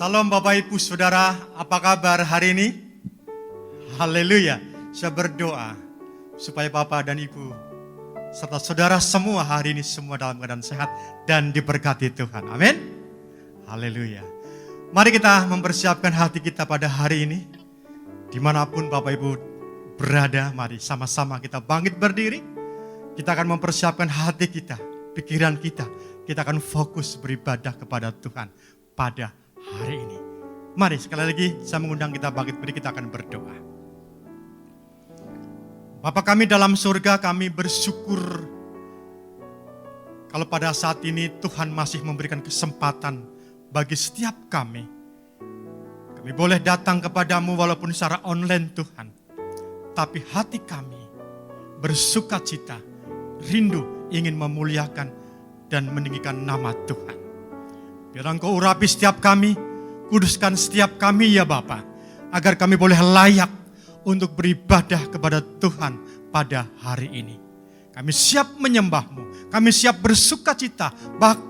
Salam Bapak Ibu Saudara, apa kabar hari ini? Haleluya. Saya berdoa supaya Bapak dan Ibu serta saudara semua hari ini semua dalam keadaan sehat dan diberkati Tuhan. Amin. Haleluya. Mari kita mempersiapkan hati kita pada hari ini. Dimanapun Bapak Ibu berada, mari sama-sama kita bangkit berdiri. Kita akan mempersiapkan hati kita, pikiran kita. Kita akan fokus beribadah kepada Tuhan pada hari ini. Mari sekali lagi saya mengundang kita bangkit berdiri, kita akan berdoa. Bapa kami dalam surga, kami bersyukur kalau pada saat ini Tuhan masih memberikan kesempatan bagi setiap kami. Kami boleh datang kepadamu walaupun secara online Tuhan. Tapi hati kami bersuka cita, rindu ingin memuliakan dan meninggikan nama Tuhan. Biar Engkau urapi setiap kami, kuduskan setiap kami ya Bapa, agar kami boleh layak untuk beribadah kepada Tuhan pada hari ini. Kami siap menyembah-Mu, kami siap bersuka cita,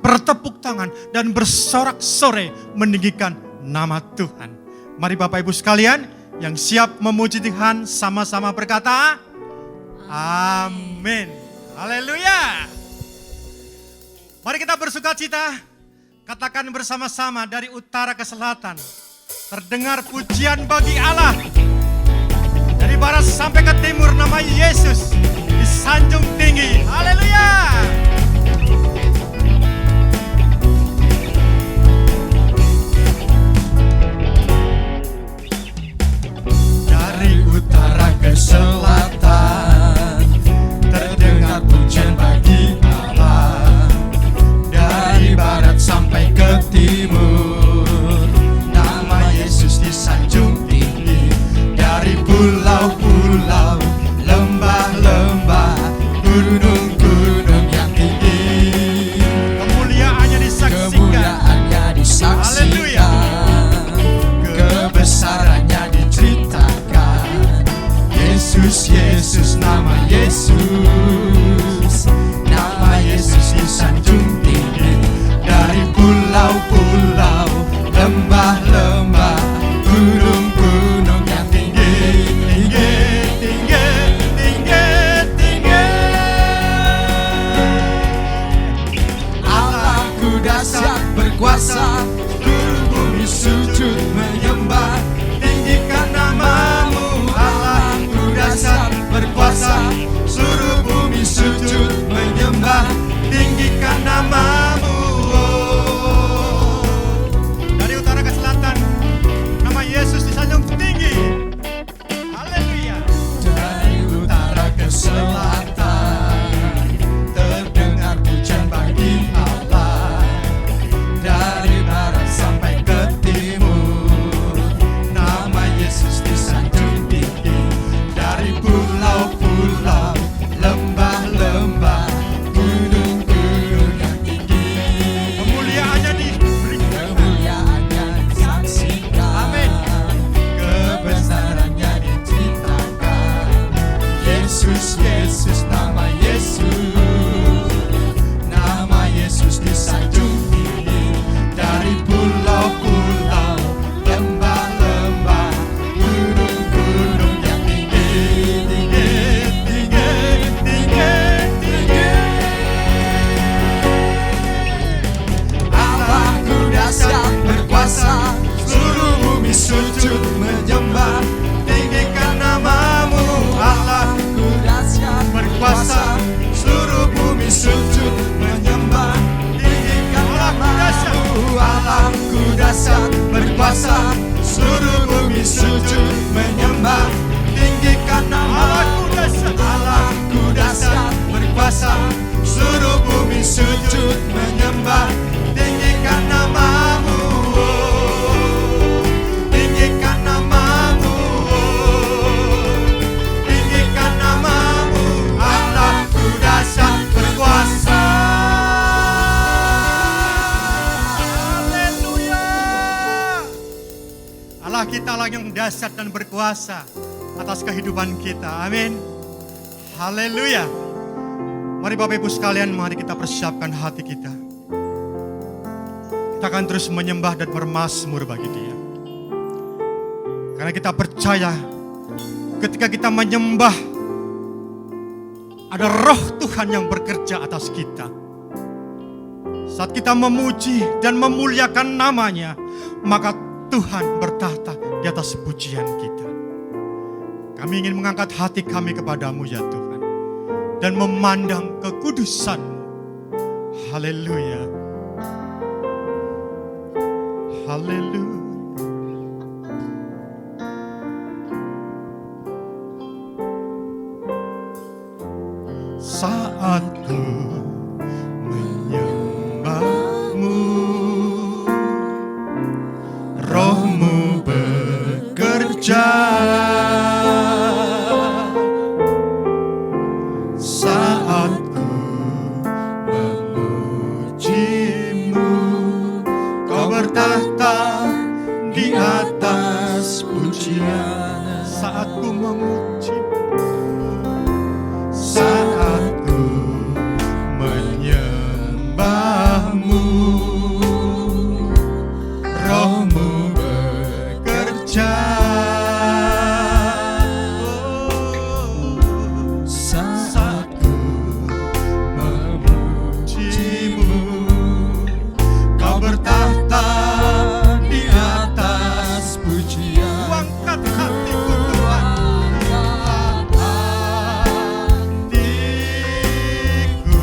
bertepuk tangan dan bersorak-sore meninggikan nama Tuhan. Mari Bapak Ibu sekalian yang siap memuji Tuhan sama-sama berkata, amin. Haleluya. Mari kita bersuka cita, katakan bersama-sama dari utara ke selatan. Terdengar pujian bagi Allah. Dari barat sampai ke timur nama Yesus disanjung tinggi. Haleluya. Dari utara ke selatan terdengar pujian bagi Allah. Dari barat sampai ke timur nama Yesus disanjung tinggi. Dari pulau-pulau, lembah-lembah, gunung-gunung yang tinggi, Kemuliaannya disaksikan. Haleluya. kebesarannya diceritakan. Yesus, Yesus, nama Yesus, nama Yesus disanjung tinggi. Dari pulau-pulau, lembah-lembah, gunung-gunung yang tinggi, tinggi, tinggi, tinggi, tinggi. Allahku dahsyat berkuasa, seluruh bumi sujud menyembah. Tinggikan namamu, Allahku dahsyat berkuasa, seluruh bumi sujud menyembah. Tinggikan namamu. Dari utara ke selatan nama Yesus disanjung tinggi. Haleluya. Dari utara ke selatan terdengar pujian bagi Allah. Dari barat sampai ke timur nama Yesus disanjung tinggi. Dari pulau-pulau, lembah-lembah, gunung-gunung yang tinggi, Kemuliaannya diberikan. kemuliaannya disaksikan. Amin. Kebesarannya diceritakan. Yesus, Yesus, nama Yesus, nama Yesus disanjung tinggi. Dari pulau-pulau, lembah-lembah, gunung-gunung yang tinggi, tinggi, tinggi, tinggi, tinggi. Allahku dahsyat berkuasa, seluruh bumi sujud menyembah. Tinggikan namamu, Allahku dahsyat berkuasa, seluruh bumi sujud menyembah. Tinggikan namamu, Allahku dahsyat berkuasa, seluruh bumi sujud menyembah. Tinggikan namamu, Allahku dahsyat berkuasa, seluruh bumi sujud menyembah. Tinggikan namamu, tinggikan namamu, tinggikan namamu, Allahku dahsyat berkuasa. Haleluya. Allah kita Allah yang dahsyat dan berkuasa atas kehidupan kita. Amin. Haleluya. Mari Bapak Ibu sekalian, mari kita persiapkan hati kita. kita akan terus menyembah dan bermazmur bagi Dia. Karena kita percaya ketika kita menyembah, ada roh Tuhan yang bekerja atas kita. Saat kita memuji dan memuliakan nama-Nya, maka Tuhan bertahta di atas pujian kita. Kami ingin mengangkat hati kami kepadamu ya Tuhan, dan memandang kekudusan-Mu. Haleluya. Haleluya. Saat ku menyembah-Mu, Roh-Mu bekerja. Saat ku memuji-Mu, Kau bertahta di atas pujian. Saat ku memuji-Mu, saat ku menyembah-Mu, Roh-Mu bekerja. Saat ku memuji-Mu, Kau bertahta di atas pujian. Ku angkat hatiku Tuhan, hatiku,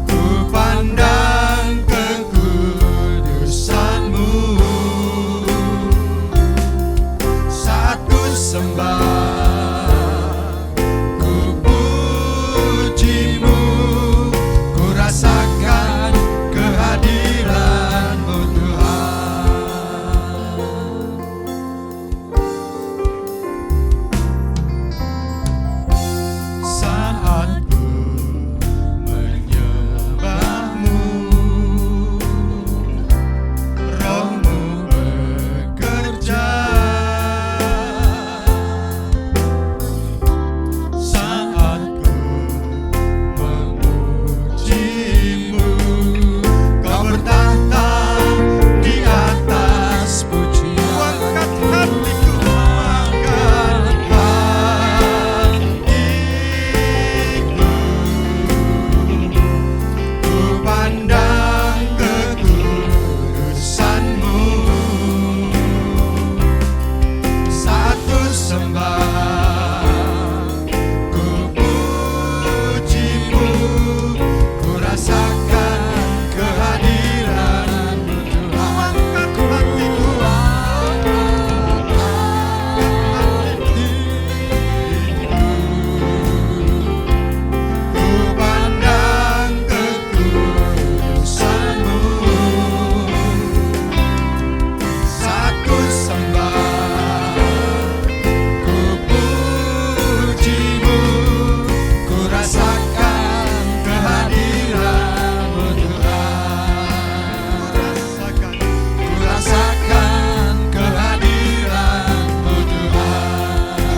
ku pandang kekudusan-Mu. Saat ku sembah, ku puji-Mu, ku rasakan kehadiran-Mu Tuhan. Saat ku menyembah-Mu, Roh-Mu bekerja. Saat ku memuji-Mu, Kau bertahta di atas pujian. Ku angkat hatiku, angkat hatiku, ku pandang kekudusan-Mu. Saat ku sembah, ku puji-Mu, ku rasakan kehadiran-Mu Tuhan. Ku angkat hatiku, ku pandang kekudusan-Mu. Saat ku sembah, ku puji-Mu, ku rasakan kehadiran-Mu Tuhan. Ku rasakan kehadiran-Mu Tuhan.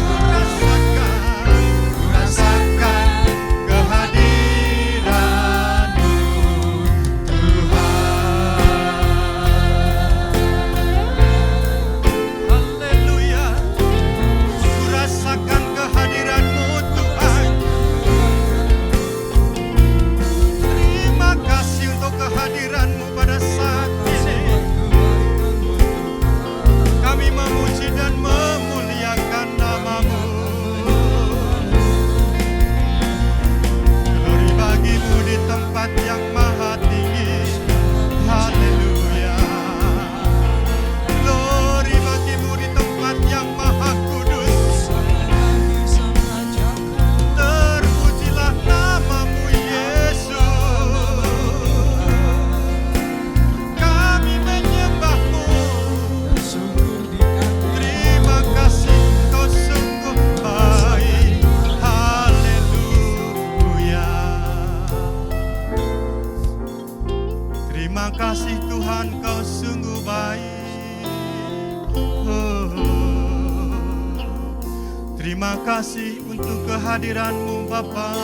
Ku rasakan kehadiran-Mu Tuhan. Haleluya. Ku rasakan kehadiran-Mu Tuhan. Terima kasih untuk kehadiran-Mu pada saat ini. Kami memuji dan memuliakan nama-Mu. Glory bagi-Mu di tempat yang maha tinggi. Haleluya. Glory bagi-Mu di tempat yang maha kudus. Terpujilah nama-Mu Yesus. Kami menyembah-Mu. Terima kasih, Kau sungguh baik. Haleluya. Terima kasih Tuhan, Kau sungguh baik. Terima kasih untuk kehadiran-Mu Bapa.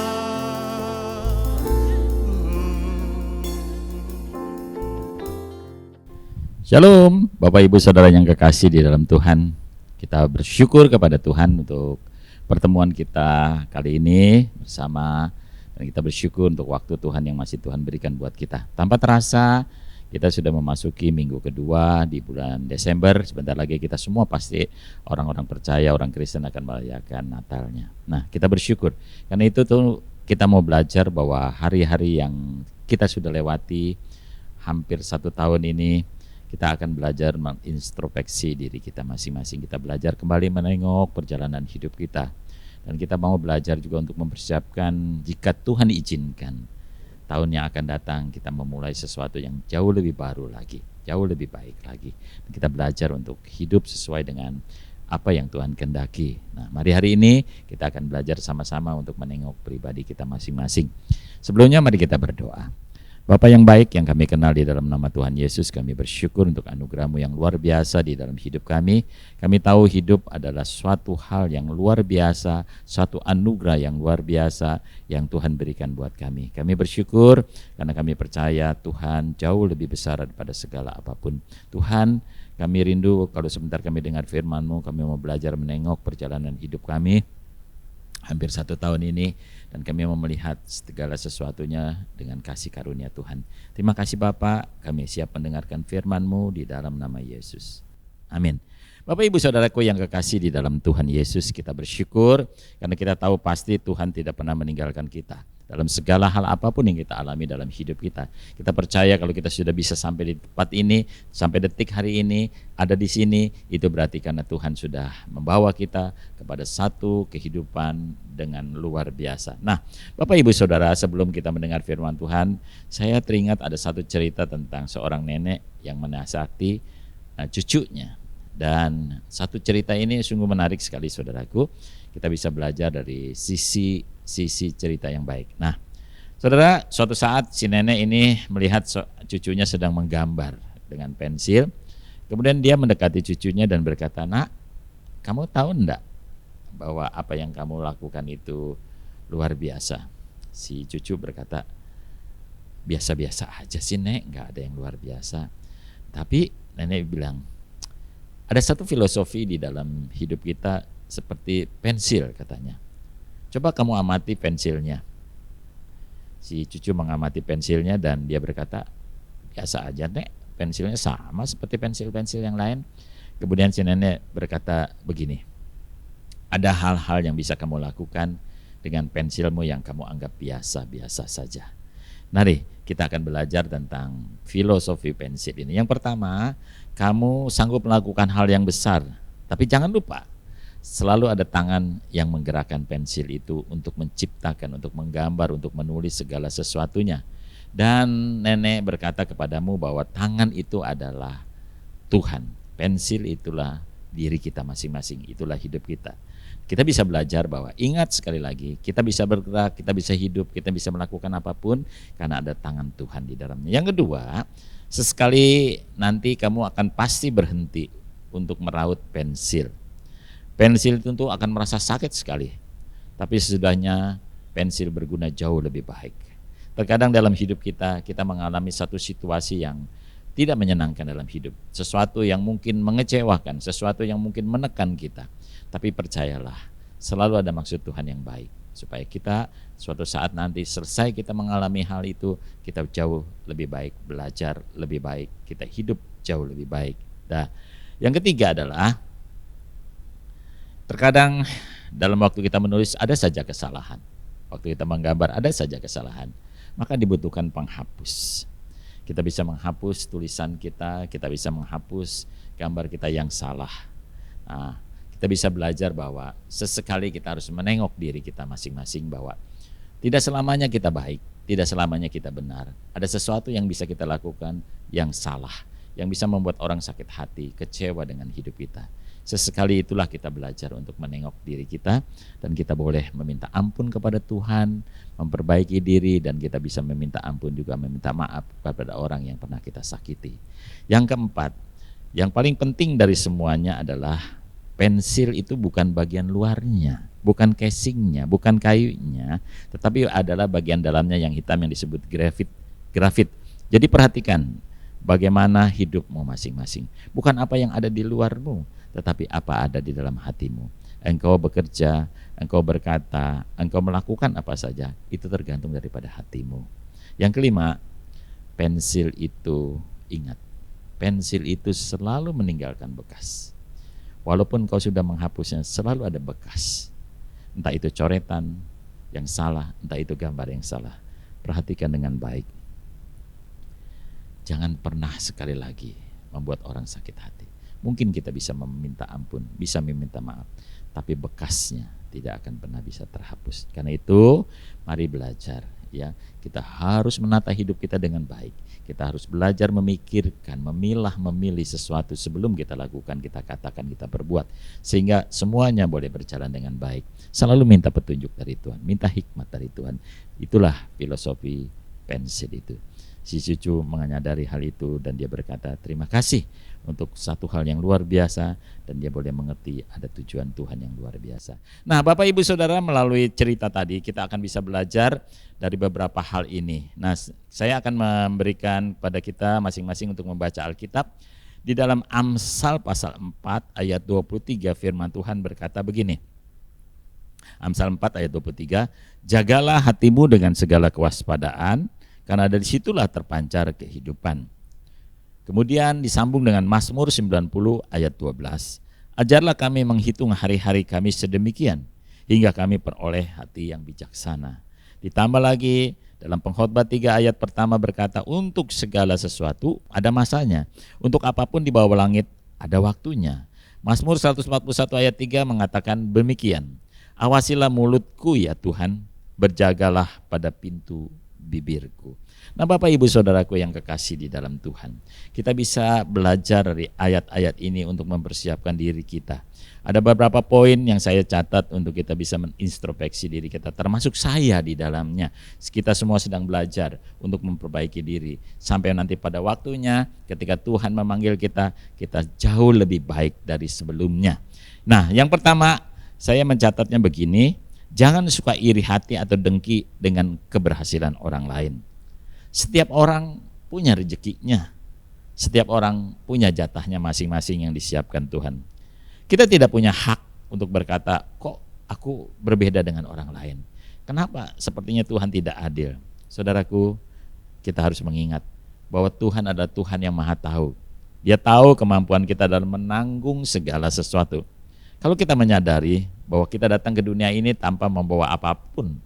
Shalom, Bapak Ibu Saudara yang kekasih di dalam Tuhan. Kita bersyukur kepada Tuhan untuk pertemuan kita kali ini bersama, dan kita bersyukur untuk waktu Tuhan yang masih Tuhan berikan buat kita. Tanpa terasa kita sudah memasuki minggu kedua di bulan Desember. Sebentar lagi kita semua pasti orang-orang percaya, orang Kristen akan merayakan Natalnya. Nah, kita bersyukur karena itu tuh kita mau belajar bahwa hari-hari yang kita sudah lewati hampir 1 tahun ini, kita akan belajar mengintrospeksi diri kita masing-masing. Kita belajar kembali menengok perjalanan hidup kita. Dan kita mau belajar juga untuk mempersiapkan jika Tuhan izinkan tahun yang akan datang kita memulai sesuatu yang jauh lebih baru lagi, jauh lebih baik lagi. Dan kita belajar untuk hidup sesuai dengan apa yang Tuhan kehendaki. Nah, mari hari ini kita akan belajar sama-sama untuk menengok pribadi kita masing-masing. Sebelumnya mari kita berdoa. Bapa yang baik yang kami kenal di dalam nama Tuhan Yesus, kami bersyukur untuk anugerah-Mu yang luar biasa di dalam hidup kami. Kami tahu hidup adalah suatu hal yang luar biasa, suatu anugerah yang luar biasa yang Tuhan berikan buat kami. Kami bersyukur karena kami percaya Tuhan jauh lebih besar daripada segala apapun. Tuhan, kami rindu kalau sebentar kami dengar firman-Mu, kami mau belajar menengok perjalanan hidup kami hampir 1 tahun ini, dan kami mau melihat segala sesuatunya dengan kasih karunia Tuhan. Terima kasih Bapak, kami siap mendengarkan firman-Mu di dalam nama Yesus. Amin. Bapak Ibu Saudaraku yang kekasih di dalam Tuhan Yesus, kita bersyukur karena kita tahu pasti Tuhan tidak pernah meninggalkan kita. Dalam segala hal apapun yang kita alami dalam hidup kita, kita percaya kalau kita sudah bisa sampai di tempat ini, sampai detik hari ini, ada di sini, itu berarti karena Tuhan sudah membawa kita kepada satu kehidupan dengan luar biasa. Nah, Bapak Ibu Saudara, sebelum kita mendengar firman Tuhan, saya teringat ada satu cerita tentang seorang nenek yang menasihati cucunya. Dan satu cerita ini sungguh menarik sekali saudaraku. Kita bisa belajar dari sisi cerita yang baik. Nah, saudara, suatu saat si nenek ini melihat cucunya sedang menggambar dengan pensil. Kemudian dia mendekati cucunya dan berkata, "Nak, kamu tahu enggak bahwa apa yang kamu lakukan itu luar biasa?" Si cucu berkata, "Biasa-biasa aja sih Nek, enggak ada yang luar biasa." Tapi nenek bilang, ada satu filosofi di dalam hidup kita seperti pensil katanya. Coba kamu amati pensilnya. Si cucu mengamati pensilnya dan dia berkata, "Biasa aja Nek, pensilnya sama seperti pensil-pensil yang lain." Kemudian si nenek berkata begini, "Ada hal-hal yang bisa kamu lakukan dengan pensilmu yang kamu anggap biasa-biasa saja." Mari kita akan belajar tentang filosofi pensil ini. Yang pertama, kamu sanggup melakukan hal yang besar, tapi jangan lupa selalu ada tangan yang menggerakkan pensil itu untuk menciptakan, untuk menggambar, untuk menulis segala sesuatunya. Dan nenek berkata kepadamu bahwa tangan itu adalah Tuhan, pensil itulah diri kita masing-masing, itulah hidup kita. Kita bisa belajar bahwa ingat sekali lagi, kita bisa bergerak, kita bisa hidup, kita bisa melakukan apapun karena ada tangan Tuhan di dalamnya. Yang kedua, sesekali nanti kamu akan pasti berhenti untuk meraut pensil. Pensil tentu akan merasa sakit sekali, tapi sesudahnya pensil berguna jauh lebih baik. Terkadang dalam hidup kita mengalami satu situasi yang tidak menyenangkan dalam hidup, sesuatu yang mungkin mengecewakan, sesuatu yang mungkin menekan kita. Tapi percayalah, selalu ada maksud Tuhan yang baik, supaya kita suatu saat nanti selesai kita mengalami hal itu, kita jauh lebih baik, belajar lebih baik, kita hidup jauh lebih baik. Nah, yang ketiga adalah terkadang dalam waktu kita menulis ada saja kesalahan, waktu kita menggambar ada saja kesalahan, maka dibutuhkan penghapus. Kita bisa menghapus tulisan kita bisa menghapus gambar kita yang salah. Nah, kita bisa belajar bahwa sesekali kita harus menengok diri kita masing-masing bahwa tidak selamanya kita baik, tidak selamanya kita benar. Ada sesuatu yang bisa kita lakukan yang salah, yang bisa membuat orang sakit hati, kecewa dengan hidup kita. Sesekali itulah kita belajar untuk menengok diri kita, dan kita boleh meminta ampun kepada Tuhan, memperbaiki diri, dan kita bisa meminta ampun juga, meminta maaf kepada orang yang pernah kita sakiti. Yang keempat, yang paling penting dari semuanya adalah pensil itu bukan bagian luarnya, bukan casingnya, bukan kayunya, tetapi adalah bagian dalamnya yang hitam yang disebut grafit. Jadi perhatikan, bagaimana hidupmu masing-masing. Bukan apa yang ada di luarmu, tetapi apa ada di dalam hatimu. Engkau bekerja, engkau berkata, engkau melakukan apa saja, itu tergantung daripada hatimu. Yang kelima, pensil itu, ingat, pensil itu selalu meninggalkan bekas. Walaupun kau sudah menghapusnya, selalu ada bekas. Entah itu coretan yang salah, entah itu gambar yang salah. Perhatikan dengan baik. Jangan pernah sekali lagi membuat orang sakit hati. Mungkin kita bisa meminta ampun, bisa meminta maaf, tapi bekasnya tidak akan pernah bisa terhapus. Karena itu, mari belajar, ya. Kita harus menata hidup kita dengan baik. Kita harus belajar memikirkan, memilih sesuatu sebelum kita lakukan, kita katakan, kita berbuat, sehingga semuanya boleh berjalan dengan baik. Selalu minta petunjuk dari Tuhan, minta hikmat dari Tuhan. Itulah filosofi pensil itu. Si cucu menyadari hal itu dan dia berkata, terima kasih untuk satu hal yang luar biasa, dan dia boleh mengerti ada tujuan Tuhan yang luar biasa. Nah, Bapak Ibu Saudara, melalui cerita tadi kita akan bisa belajar dari beberapa hal ini. Nah, saya akan memberikan pada kita masing-masing untuk membaca Alkitab. Di dalam Amsal pasal 4 ayat 23 firman Tuhan berkata begini. Amsal 4 ayat 23, jagalah hatimu dengan segala kewaspadaan, karena dari situlah terpancar kehidupan. Kemudian disambung dengan Mazmur 90 ayat 12. Ajarlah kami menghitung hari-hari kami sedemikian, hingga kami peroleh hati yang bijaksana. Ditambah lagi dalam Pengkhotbah 3 ayat pertama berkata, untuk segala sesuatu ada masanya, untuk apapun di bawah langit ada waktunya. Mazmur 141 ayat 3 mengatakan demikian, awasilah mulutku ya Tuhan, berjagalah pada pintu bibirku. Nah, Bapak Ibu Saudaraku yang kekasih di dalam Tuhan, kita bisa belajar dari ayat-ayat ini untuk mempersiapkan diri kita. Ada beberapa poin yang saya catat untuk kita bisa menintrospeksi diri kita, termasuk saya di dalamnya. Kita semua sedang belajar untuk memperbaiki diri, sampai nanti pada waktunya ketika Tuhan memanggil kita, kita jauh lebih baik dari sebelumnya. Nah, yang pertama saya mencatatnya begini, jangan suka iri hati atau dengki dengan keberhasilan orang lain. Setiap orang punya rezekinya, setiap orang punya jatahnya masing-masing yang disiapkan Tuhan. Kita tidak punya hak untuk berkata, kok aku berbeda dengan orang lain. Kenapa sepertinya Tuhan tidak adil? Saudaraku, kita harus mengingat bahwa Tuhan adalah Tuhan yang maha tahu. Dia tahu kemampuan kita dalam menanggung segala sesuatu. Kalau kita menyadari bahwa kita datang ke dunia ini tanpa membawa apapun,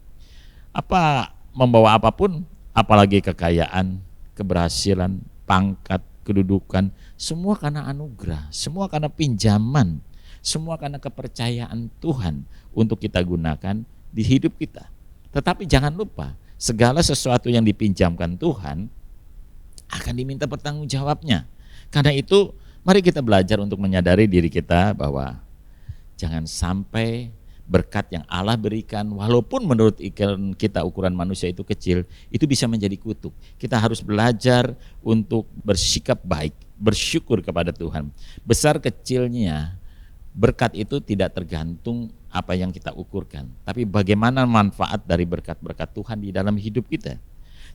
apalagi kekayaan, keberhasilan, pangkat, kedudukan, semua karena anugerah, semua karena pinjaman, semua karena kepercayaan Tuhan untuk kita gunakan di hidup kita. Tetapi jangan lupa, segala sesuatu yang dipinjamkan Tuhan akan diminta pertanggungjawabnya. Karena itu, mari kita belajar untuk menyadari diri kita bahwa jangan sampai berkat yang Allah berikan, walaupun menurut kita ukuran manusia itu kecil, itu bisa menjadi kutuk. Kita harus belajar untuk bersikap baik, bersyukur kepada Tuhan. Besar kecilnya berkat itu tidak tergantung apa yang kita ukurkan, tapi bagaimana manfaat dari berkat-berkat Tuhan di dalam hidup kita.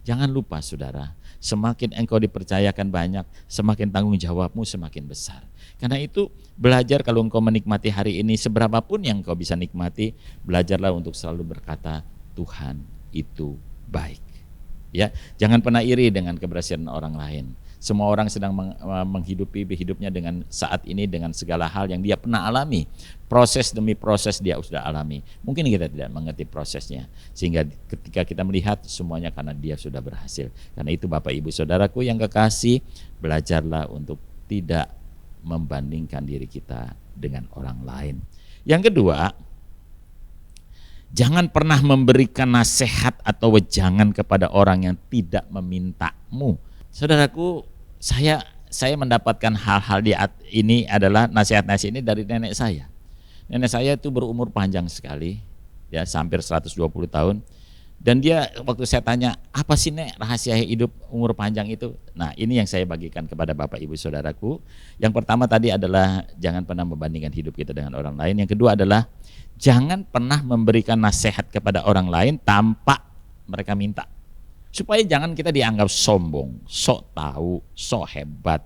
Jangan lupa saudara, semakin engkau dipercayakan banyak, semakin tanggung jawabmu semakin besar. Karena itu belajar kalau engkau menikmati hari ini, seberapapun yang engkau bisa nikmati, belajarlah untuk selalu berkata Tuhan itu baik. Ya, jangan pernah iri dengan keberhasilan orang lain. Semua orang sedang menghidupi hidupnya dengan saat ini dengan segala hal yang dia pernah alami. Proses demi proses dia sudah alami. Mungkin kita tidak mengerti prosesnya. Sehingga ketika kita melihat semuanya karena dia sudah berhasil. Karena itu Bapak Ibu Saudaraku yang kekasih, belajarlah untuk tidak membandingkan diri kita dengan orang lain. Yang kedua, jangan pernah memberikan nasihat atau wejangan kepada orang yang tidak memintamu. Saudaraku, saya mendapatkan hal-hal ini adalah nasihat-nasihat ini dari nenek saya. Nenek saya itu berumur panjang sekali, ya hampir 120 tahun. Dan dia waktu saya tanya, apa sih Nek rahasia hidup umur panjang itu? Nah, ini yang saya bagikan kepada Bapak Ibu Saudaraku. Yang pertama tadi adalah jangan pernah membandingkan hidup kita dengan orang lain. Yang kedua adalah jangan pernah memberikan nasihat kepada orang lain tanpa mereka minta. Supaya jangan kita dianggap sombong, sok tahu, sok hebat.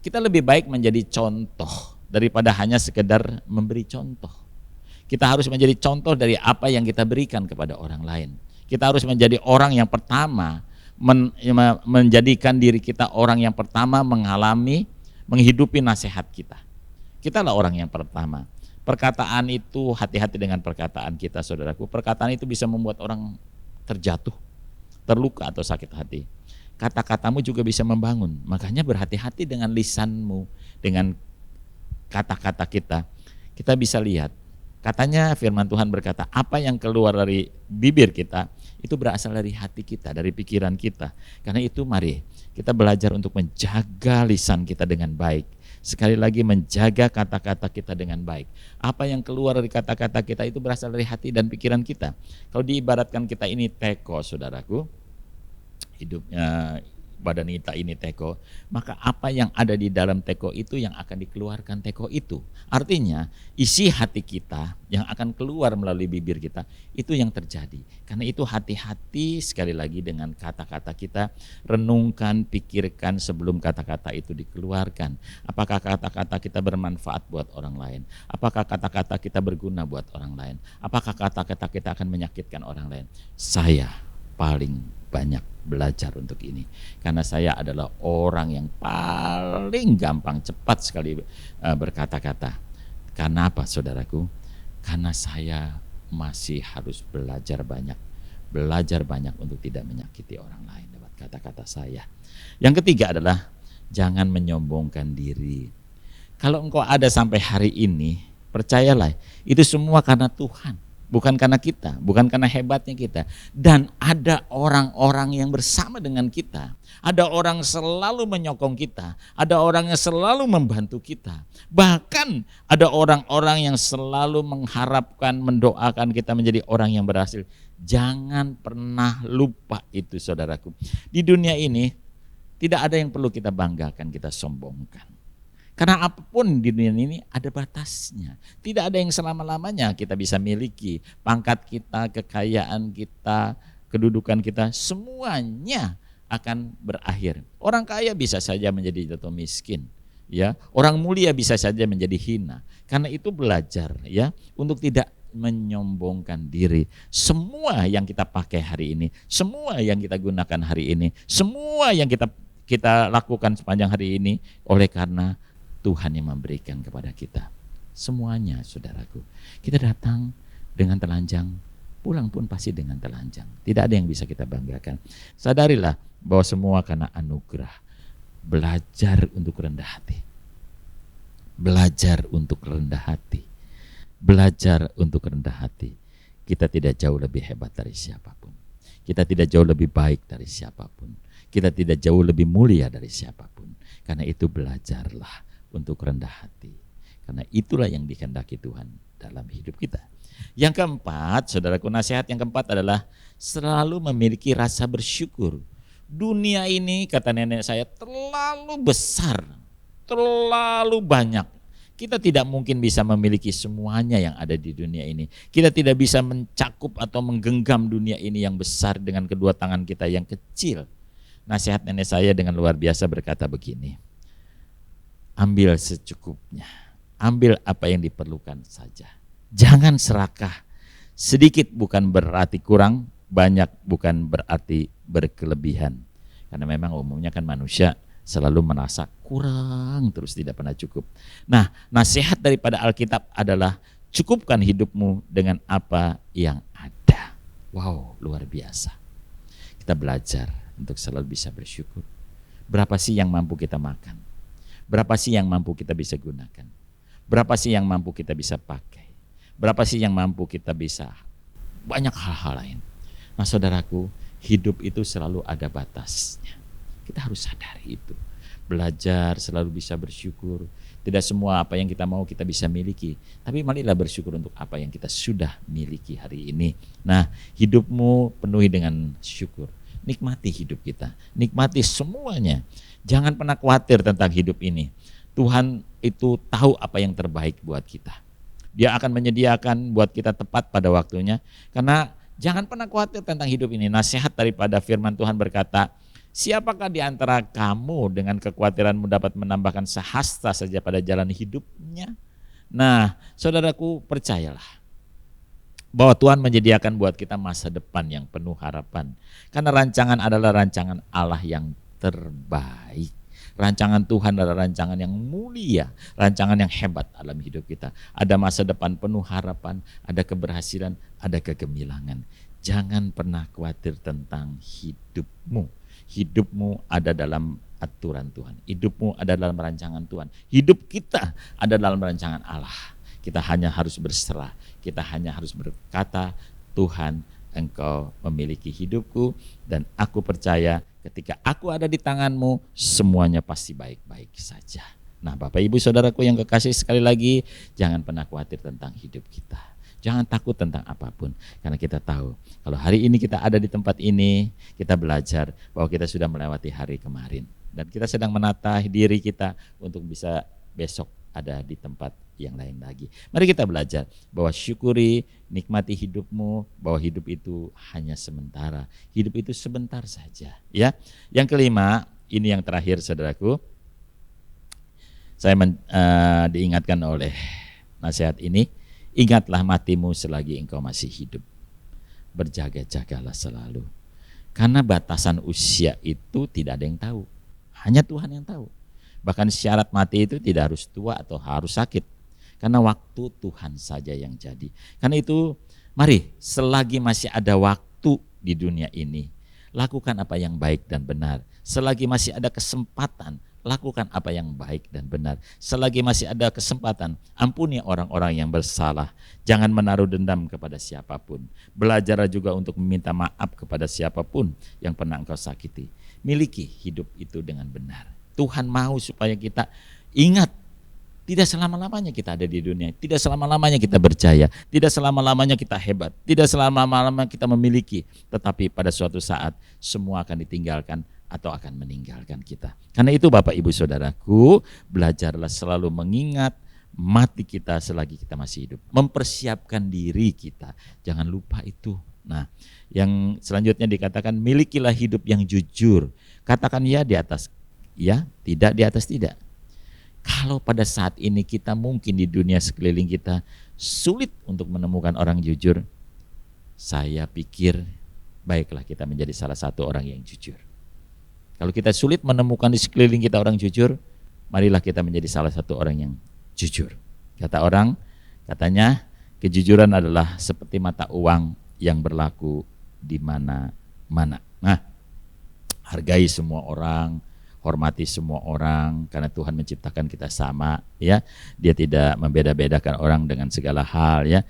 Kita lebih baik menjadi contoh daripada hanya sekedar memberi contoh. Kita harus menjadi contoh dari apa yang kita berikan kepada orang lain. Kita harus menjadi orang yang pertama, menjadikan diri kita orang yang pertama menghidupi nasihat kita. Kitalah orang yang pertama. Perkataan itu, hati-hati dengan perkataan kita, saudaraku. Perkataan itu bisa membuat orang terjatuh, terluka atau sakit hati. Kata-katamu juga bisa membangun. Makanya berhati-hati dengan lisanmu, dengan kata-kata kita. Kita bisa lihat, katanya firman Tuhan berkata, apa yang keluar dari bibir kita, itu berasal dari hati kita, dari pikiran kita. Karena itu mari kita belajar untuk menjaga lisan kita dengan baik. Sekali lagi menjaga kata-kata kita dengan baik. Apa yang keluar dari kata-kata kita itu berasal dari hati dan pikiran kita. Kalau diibaratkan kita ini teko, saudaraku, hidupnya badan kita ini teko, maka apa yang ada di dalam teko itu yang akan dikeluarkan teko itu. Artinya isi hati kita yang akan keluar melalui bibir kita, itu yang terjadi. Karena itu hati-hati sekali lagi dengan kata-kata kita, renungkan, pikirkan sebelum kata-kata itu dikeluarkan. Apakah kata-kata kita bermanfaat buat orang lain? Apakah kata-kata kita berguna buat orang lain? Apakah kata-kata kita akan menyakitkan orang lain? Saya paling banyak belajar untuk ini, karena saya adalah orang yang paling gampang cepat sekali berkata-kata. Karena apa, saudaraku? Karena saya masih harus belajar banyak untuk tidak menyakiti orang lain lewat kata-kata saya. Yang ketiga adalah jangan menyombongkan diri. Kalau engkau ada sampai hari ini, percayalah itu semua karena Tuhan. Bukan karena kita, bukan karena hebatnya kita. Dan ada orang-orang yang bersama dengan kita. Ada orang selalu menyokong kita. Ada orang yang selalu membantu kita. Bahkan ada orang-orang yang selalu mengharapkan, mendoakan kita menjadi orang yang berhasil. Jangan pernah lupa itu, saudaraku. Di dunia ini tidak ada yang perlu kita banggakan, kita sombongkan. Karena apapun di dunia ini ada batasnya. Tidak ada yang selama-lamanya kita bisa miliki. Pangkat kita, kekayaan kita, kedudukan kita, semuanya akan berakhir. Orang kaya bisa saja menjadi jatuh miskin, ya. Orang mulia bisa saja menjadi hina. Karena itu belajar, ya, untuk tidak menyombongkan diri. Semua yang kita pakai hari ini, semua yang kita gunakan hari ini, semua yang kita lakukan sepanjang hari ini oleh karena Tuhan yang memberikan kepada kita. Semuanya, saudaraku. Kita datang dengan telanjang, pulang pun pasti dengan telanjang. Tidak ada yang bisa kita banggakan. Sadarilah bahwa semua karena anugerah. Belajar untuk rendah hati. Belajar untuk rendah hati. Belajar untuk rendah hati. Kita tidak jauh lebih hebat dari siapapun. Kita tidak jauh lebih baik dari siapapun. Kita tidak jauh lebih mulia dari siapapun. Karena itu belajarlah untuk rendah hati. Karena itulah yang dikehendaki Tuhan dalam hidup kita. Yang keempat, saudaraku, nasihat yang keempat adalah selalu memiliki rasa bersyukur. Dunia ini, kata nenek saya, terlalu besar, terlalu banyak. Kita tidak mungkin bisa memiliki semuanya yang ada di dunia ini. Kita tidak bisa mencakup atau menggenggam dunia ini yang besar dengan kedua tangan kita yang kecil. Nasihat nenek saya dengan luar biasa berkata begini, ambil secukupnya, ambil apa yang diperlukan saja. Jangan serakah, sedikit bukan berarti kurang, banyak bukan berarti berkelebihan. Karena memang umumnya kan manusia selalu merasa kurang, terus tidak pernah cukup. Nah, nasihat daripada Alkitab adalah cukupkan hidupmu dengan apa yang ada. Wow, luar biasa. Kita belajar untuk selalu bisa bersyukur. Berapa sih yang mampu kita makan? Berapa sih yang mampu kita bisa gunakan? Berapa sih yang mampu kita bisa pakai? Berapa sih yang mampu kita bisa? Banyak hal-hal lain. Nah, saudaraku, hidup itu selalu ada batasnya. Kita harus sadari itu. Belajar selalu bisa bersyukur. Tidak semua apa yang kita mau kita bisa miliki. Tapi marilah bersyukur untuk apa yang kita sudah miliki hari ini. Nah, hidupmu penuhi dengan syukur. Nikmati hidup kita. Nikmati semuanya. Jangan pernah khawatir tentang hidup ini. Tuhan itu tahu apa yang terbaik buat kita. Dia akan menyediakan buat kita tepat pada waktunya. Karena Jangan pernah khawatir tentang hidup ini. Nasihat daripada firman Tuhan berkata, siapakah di antara kamu dengan kekhawatiranmu dapat menambahkan sehasta saja pada jalan hidupnya? Nah, saudaraku, percayalah bahwa Tuhan menyediakan buat kita masa depan yang penuh harapan. Karena rancangan adalah rancangan Allah yang terbaik. Rancangan Tuhan adalah rancangan yang mulia, rancangan yang hebat dalam hidup kita. Ada masa depan penuh harapan, ada keberhasilan, ada kegemilangan. Jangan pernah khawatir tentang hidupmu. Hidupmu ada dalam aturan Tuhan. Hidupmu ada dalam rancangan Tuhan. Hidup kita ada dalam rancangan Allah. Kita hanya harus berserah. Kita hanya harus berkata, Tuhan, Engkau memiliki hidupku dan aku percaya ketika aku ada di tanganmu, semuanya pasti baik-baik saja. Nah, Bapak Ibu Saudaraku yang kekasih, sekali lagi, jangan pernah khawatir tentang hidup kita. Jangan takut tentang apapun, karena kita tahu kalau hari ini kita ada di tempat ini, kita belajar bahwa kita sudah melewati hari kemarin. Dan kita sedang menata diri kita untuk bisa besok ada di tempat yang lain lagi. Mari kita belajar bahwa syukuri, nikmati hidupmu, bahwa hidup itu hanya sementara. Hidup itu sebentar saja, ya. Yang kelima, ini yang terakhir saudaraku. Saya diingatkan oleh nasihat ini, ingatlah matimu selagi engkau masih hidup. Berjaga-jagalah selalu. Karena batasan usia itu tidak ada yang tahu. Hanya Tuhan yang tahu. Bahkan syarat mati itu tidak harus tua atau harus sakit. Karena waktu Tuhan saja yang jadi. Karena itu mari selagi masih ada waktu di dunia ini, lakukan apa yang baik dan benar. Selagi masih ada kesempatan, lakukan apa yang baik dan benar. Selagi masih ada kesempatan, ampuni orang-orang yang bersalah. Jangan menaruh dendam kepada siapapun. Belajarlah juga untuk meminta maaf kepada siapapun yang pernah engkau sakiti. Miliki hidup itu dengan benar. Tuhan mau supaya kita ingat, tidak selama-lamanya kita ada di dunia, tidak selama-lamanya kita berjaya, tidak selama-lamanya kita hebat, tidak selama-lamanya kita memiliki, tetapi pada suatu saat semua akan ditinggalkan atau akan meninggalkan kita. Karena itu Bapak Ibu Saudaraku, belajarlah selalu mengingat mati kita selagi kita masih hidup. Mempersiapkan diri kita, jangan lupa itu. Nah, yang selanjutnya dikatakan milikilah hidup yang jujur. Katakan ya di atas ya, tidak di atas tidak. Kalau pada saat ini kita mungkin di dunia sekeliling kita sulit untuk menemukan orang jujur, saya pikir baiklah kita menjadi salah satu orang yang jujur. Kalau kita sulit menemukan di sekeliling kita orang jujur, marilah kita menjadi salah satu orang yang jujur. Kata orang, katanya kejujuran adalah seperti mata uang yang berlaku di mana-mana. Nah, hargai semua orang, hormati semua orang karena Tuhan menciptakan kita sama, ya. Dia tidak membeda-bedakan orang dengan segala hal, ya.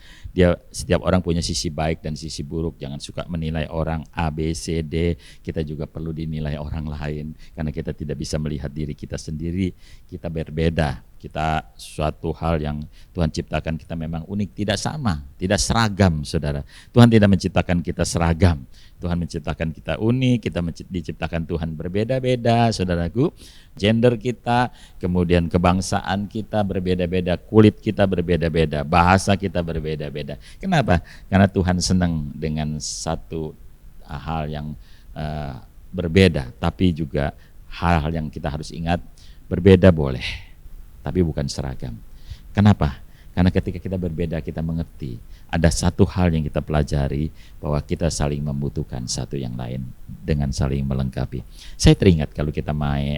Setiap orang punya sisi baik dan sisi buruk. Jangan suka menilai orang A, B, C, D. Kita juga perlu dinilai orang lain karena kita tidak bisa melihat diri kita sendiri. Kita berbeda. Kita suatu hal yang Tuhan ciptakan kita memang unik, tidak sama, tidak seragam, saudara. Tuhan tidak menciptakan kita seragam. Tuhan menciptakan kita unik, kita diciptakan Tuhan berbeda-beda, saudaraku. Gender kita, kemudian kebangsaan kita berbeda-beda, kulit kita berbeda-beda, bahasa kita berbeda-beda. Kenapa? Karena Tuhan senang dengan satu hal yang berbeda, tapi juga hal-hal yang kita harus ingat, berbeda boleh, tapi bukan seragam. Kenapa? Karena ketika kita berbeda, kita mengerti ada satu hal yang kita pelajari, bahwa kita saling membutuhkan satu yang lain dengan saling melengkapi. Saya teringat kalau kita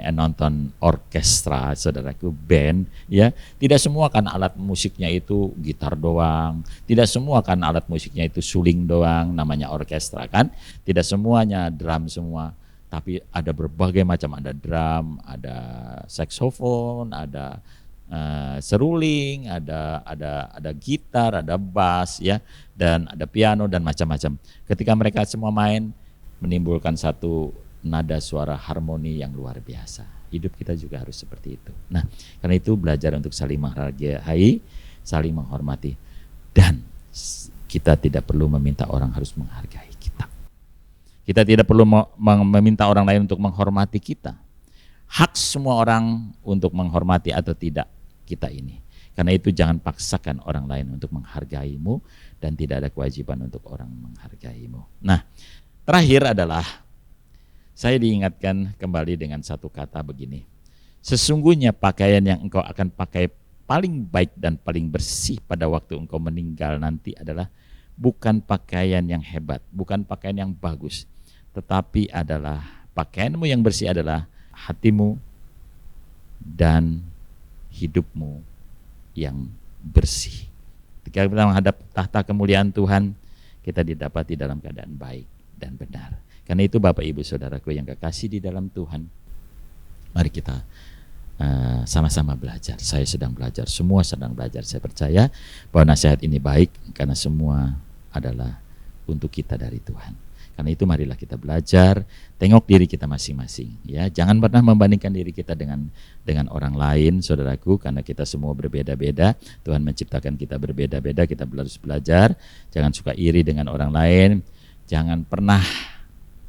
nonton orkestra, saudaraku, band, ya, tidak semua kan alat musiknya itu gitar doang, tidak semua kan alat musiknya itu suling doang, namanya orkestra kan, tidak semuanya drum semua. Tapi ada berbagai macam, ada drum, ada saksofon, ada seruling, ada gitar, ada bass, ya, dan ada piano dan macam-macam. Ketika mereka semua main, menimbulkan satu nada suara harmoni yang luar biasa. Hidup kita juga harus seperti itu. Nah, karena itu belajar untuk saling menghargai, saling menghormati, dan kita tidak perlu meminta orang harus menghargai kita. Kita tidak perlu meminta orang lain untuk menghormati kita. Hak semua orang untuk menghormati atau tidak kita ini. Karena itu jangan paksakan orang lain untuk menghargaimu dan tidak ada kewajiban untuk orang menghargaimu. Nah, terakhir adalah saya diingatkan kembali dengan satu kata begini. Sesungguhnya pakaian yang engkau akan pakai paling baik dan paling bersih pada waktu engkau meninggal nanti adalah bukan pakaian yang hebat, bukan pakaian yang bagus, tetapi adalah pakaianmu yang bersih adalah hatimu dan hidupmu yang bersih. Ketika kita menghadap tahta kemuliaan Tuhan, kita didapati dalam keadaan baik dan benar. Karena itu Bapak Ibu Saudaraku yang kekasih di dalam Tuhan, mari kita sama-sama belajar. Saya sedang belajar, semua sedang belajar. Saya percaya bahwa nasihat ini baik karena semua adalah untuk kita dari Tuhan. Karena itu marilah kita belajar, tengok diri kita masing-masing, ya. Jangan pernah membandingkan diri kita dengan orang lain, saudaraku, karena kita semua berbeda-beda. Tuhan menciptakan kita berbeda-beda, kita harus belajar. Jangan suka iri dengan orang lain. Jangan pernah,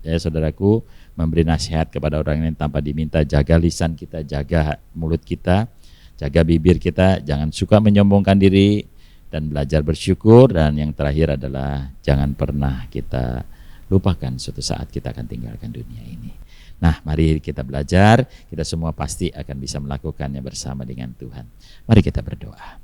ya saudaraku, memberi nasihat kepada orang lain tanpa diminta. Jaga lisan kita, jaga mulut kita, jaga bibir kita. Jangan suka menyombongkan diri dan belajar bersyukur. Dan yang terakhir adalah jangan pernah kita lupakan suatu saat kita akan tinggalkan dunia ini. Nah, mari kita belajar, kita semua pasti akan bisa melakukannya bersama dengan Tuhan. Mari kita berdoa.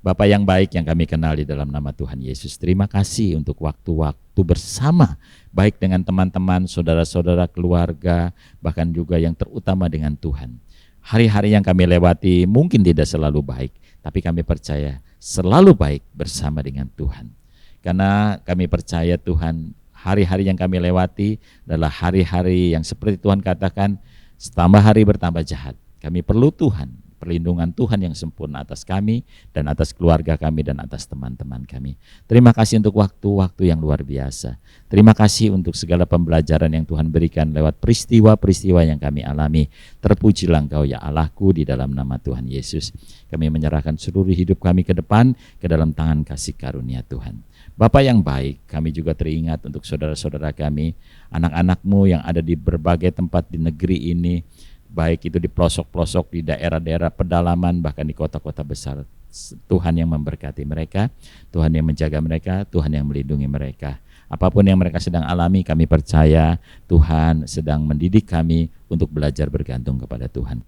Bapa yang baik yang kami kenal di dalam nama Tuhan Yesus, terima kasih untuk waktu-waktu bersama, baik dengan teman-teman, saudara-saudara, keluarga, bahkan juga yang terutama dengan Tuhan. Hari-hari yang kami lewati mungkin tidak selalu baik, tapi kami percaya selalu baik bersama dengan Tuhan. Karena kami percaya Tuhan, hari-hari yang kami lewati adalah hari-hari yang seperti Tuhan katakan, setambah hari bertambah jahat. Kami perlu Tuhan, perlindungan Tuhan yang sempurna atas kami dan atas keluarga kami dan atas teman-teman kami. Terima kasih untuk waktu-waktu yang luar biasa. Terima kasih untuk segala pembelajaran yang Tuhan berikan lewat peristiwa-peristiwa yang kami alami. Terpujilah Engkau ya Allahku di dalam nama Tuhan Yesus. Kami menyerahkan seluruh hidup kami ke depan ke dalam tangan kasih karunia Tuhan. Bapa yang baik, kami juga teringat untuk saudara-saudara kami, anak-anak-Mu yang ada di berbagai tempat di negeri ini, baik itu di pelosok-pelosok, di daerah-daerah pedalaman, bahkan di kota-kota besar. Tuhan yang memberkati mereka, Tuhan yang menjaga mereka, Tuhan yang melindungi mereka. Apapun yang mereka sedang alami, kami percaya Tuhan sedang mendidik kami untuk belajar bergantung kepada Tuhan.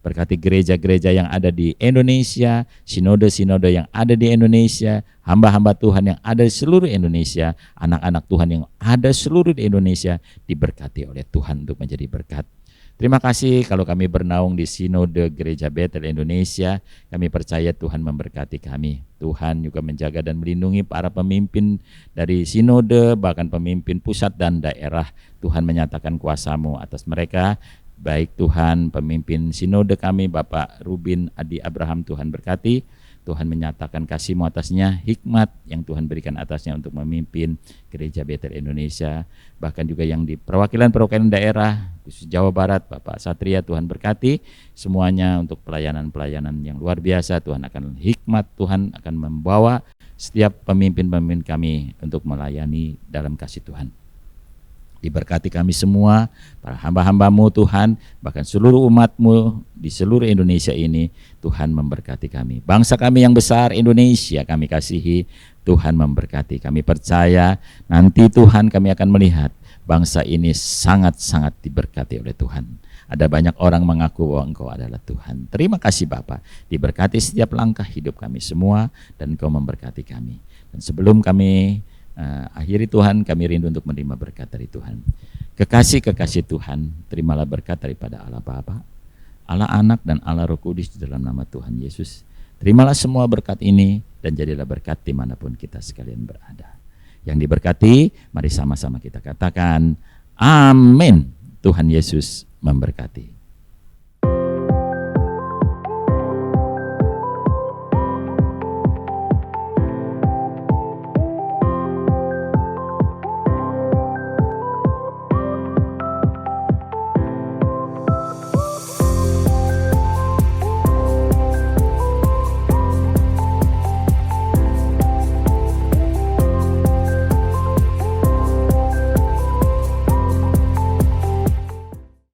Berkati gereja-gereja yang ada di Indonesia, sinode-sinode yang ada di Indonesia, hamba-hamba Tuhan yang ada di seluruh Indonesia, anak-anak Tuhan yang ada seluruh di Indonesia, diberkati oleh Tuhan untuk menjadi berkat. Terima kasih kalau kami bernaung di Sinode Gereja Betel Indonesia, kami percaya Tuhan memberkati kami. Tuhan juga menjaga dan melindungi para pemimpin dari Sinode, bahkan pemimpin pusat dan daerah. Tuhan menyatakan kuasa-Mu atas mereka. Baik Tuhan, pemimpin sinode kami Bapak Rubin Adi Abraham, Tuhan berkati. Tuhan menyatakan kasih-Mu atasnya, hikmat yang Tuhan berikan atasnya untuk memimpin Gereja Betel Indonesia. Bahkan juga yang di perwakilan-perwakilan daerah, khusus Jawa Barat, Bapak Satria, Tuhan berkati. Semuanya untuk pelayanan-pelayanan yang luar biasa. Tuhan akan hikmat, Tuhan akan membawa setiap pemimpin-pemimpin kami untuk melayani dalam kasih Tuhan. Diberkati kami semua, para hamba-hamba-Mu Tuhan, bahkan seluruh umat-Mu di seluruh Indonesia ini, Tuhan memberkati kami. Bangsa kami yang besar Indonesia kami kasihi, Tuhan memberkati. Kami percaya nanti Tuhan kami akan melihat bangsa ini sangat-sangat diberkati oleh Tuhan. Ada banyak orang mengaku bahwa Engkau adalah Tuhan. Terima kasih Bapa, diberkati setiap langkah hidup kami semua dan Engkau memberkati kami. Dan sebelum kami akhiri Tuhan, kami rindu untuk menerima berkat dari Tuhan. Kekasih-kekasih Tuhan, terimalah berkat daripada Allah Bapa, Allah Anak dan Allah Roh Kudus di dalam nama Tuhan Yesus. Terimalah semua berkat ini dan jadilah berkat dimanapun kita sekalian berada. Yang diberkati, mari sama-sama kita katakan amin. Tuhan Yesus memberkati.